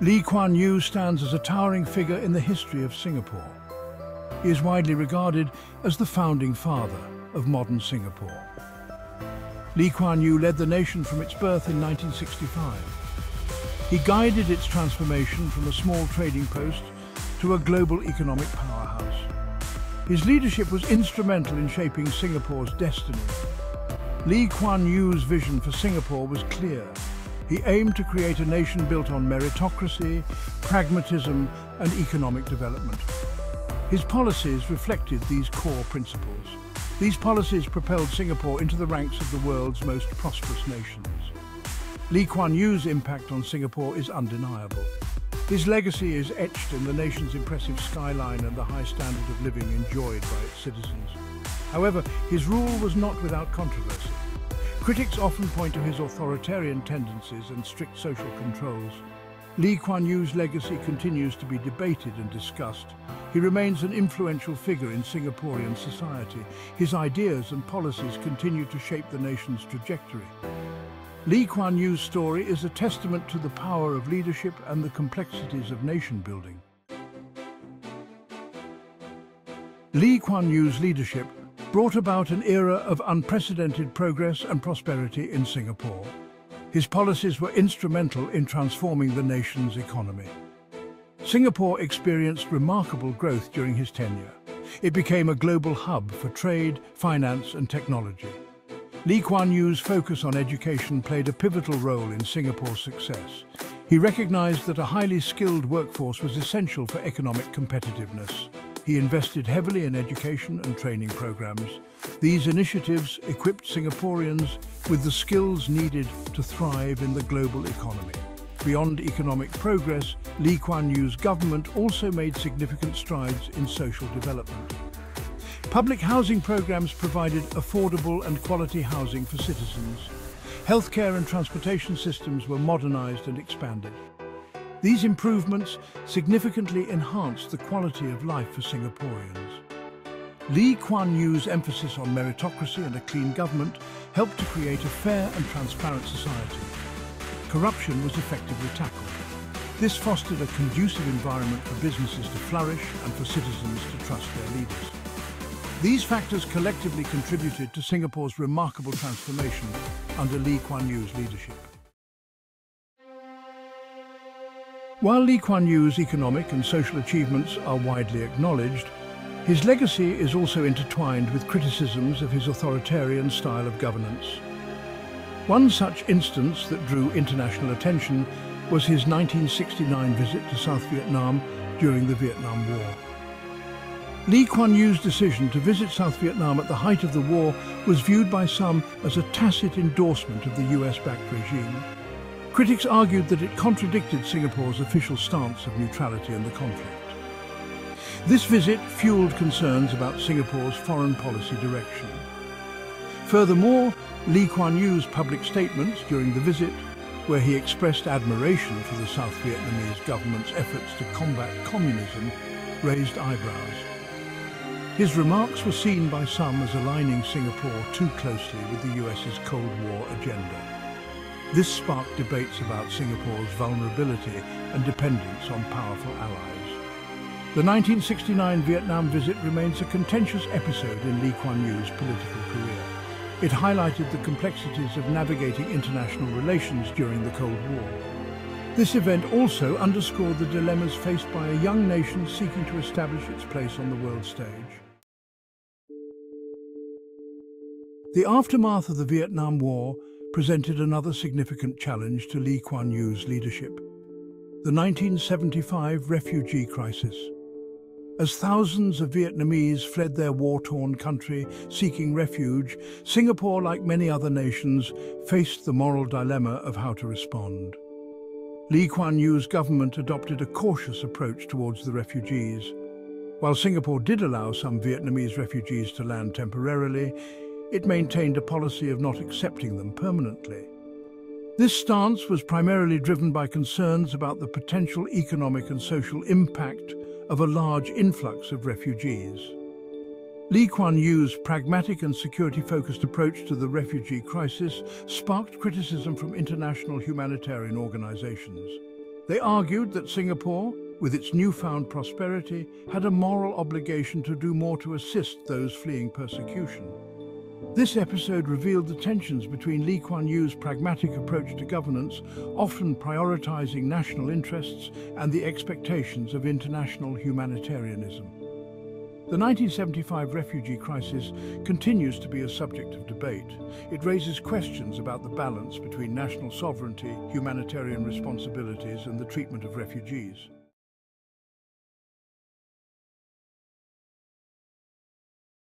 Lee Kuan Yew stands as a towering figure in the history of Singapore. He is widely regarded as the founding father of modern Singapore. Lee Kuan Yew led the nation from its birth in 1965. He guided its transformation from a small trading post to a global economic powerhouse. His leadership was instrumental in shaping Singapore's destiny. Lee Kuan Yew's vision for Singapore was clear. He aimed to create a nation built on meritocracy, pragmatism, and economic development. His policies reflected these core principles. These policies propelled Singapore into the ranks of the world's most prosperous nations. Lee Kuan Yew's impact on Singapore is undeniable. His legacy is etched in the nation's impressive skyline and the high standard of living enjoyed by its citizens. However, his rule was not without controversy. Critics often point to his authoritarian tendencies and strict social controls. Lee Kuan Yew's legacy continues to be debated and discussed. He remains an influential figure in Singaporean society. His ideas and policies continue to shape the nation's trajectory. Lee Kuan Yew's story is a testament to the power of leadership and the complexities of nation building. Lee Kuan Yew's leadership brought about an era of unprecedented progress and prosperity in Singapore. His policies were instrumental in transforming the nation's economy. Singapore experienced remarkable growth during his tenure. It became a global hub for trade, finance, and technology. Lee Kuan Yew's focus on education played a pivotal role in Singapore's success. He recognized that a highly skilled workforce was essential for economic competitiveness. He invested heavily in education and training programs. These initiatives equipped Singaporeans with the skills needed to thrive in the global economy. Beyond economic progress, Lee Kuan Yew's government also made significant strides in social development. Public housing programs provided affordable and quality housing for citizens. Healthcare and transportation systems were modernized and expanded. These improvements significantly enhanced the quality of life for Singaporeans. Lee Kuan Yew's emphasis on meritocracy and a clean government helped to create a fair and transparent society. Corruption was effectively tackled. This fostered a conducive environment for businesses to flourish and for citizens to trust their leaders. These factors collectively contributed to Singapore's remarkable transformation under Lee Kuan Yew's leadership. While Lee Kuan Yew's economic and social achievements are widely acknowledged, his legacy is also intertwined with criticisms of his authoritarian style of governance. One such instance that drew international attention was his 1969 visit to South Vietnam during the Vietnam War. Lee Kuan Yew's decision to visit South Vietnam at the height of the war was viewed by some as a tacit endorsement of the US-backed regime. Critics argued that it contradicted Singapore's official stance of neutrality in the conflict. This visit fueled concerns about Singapore's foreign policy direction. Furthermore, Lee Kuan Yew's public statements during the visit, where he expressed admiration for the South Vietnamese government's efforts to combat communism, raised eyebrows. His remarks were seen by some as aligning Singapore too closely with the US's Cold War agenda. This sparked debates about Singapore's vulnerability and dependence on powerful allies. The 1969 Vietnam visit remains a contentious episode in Lee Kuan Yew's political career. It highlighted the complexities of navigating international relations during the Cold War. This event also underscored the dilemmas faced by a young nation seeking to establish its place on the world stage. The aftermath of the Vietnam War presented another significant challenge to Lee Kuan Yew's leadership: the 1975 refugee crisis. As thousands of Vietnamese fled their war-torn country seeking refuge, Singapore, like many other nations, faced the moral dilemma of how to respond. Lee Kuan Yew's government adopted a cautious approach towards the refugees. While Singapore did allow some Vietnamese refugees to land temporarily, it maintained a policy of not accepting them permanently. This stance was primarily driven by concerns about the potential economic and social impact of a large influx of refugees. Lee Kuan Yew's pragmatic and security-focused approach to the refugee crisis sparked criticism from international humanitarian organizations. They argued that Singapore, with its newfound prosperity, had a moral obligation to do more to assist those fleeing persecution. This episode revealed the tensions between Lee Kuan Yew's pragmatic approach to governance, often prioritizing national interests, and the expectations of international humanitarianism. The 1975 refugee crisis continues to be a subject of debate. It raises questions about the balance between national sovereignty, humanitarian responsibilities, and the treatment of refugees.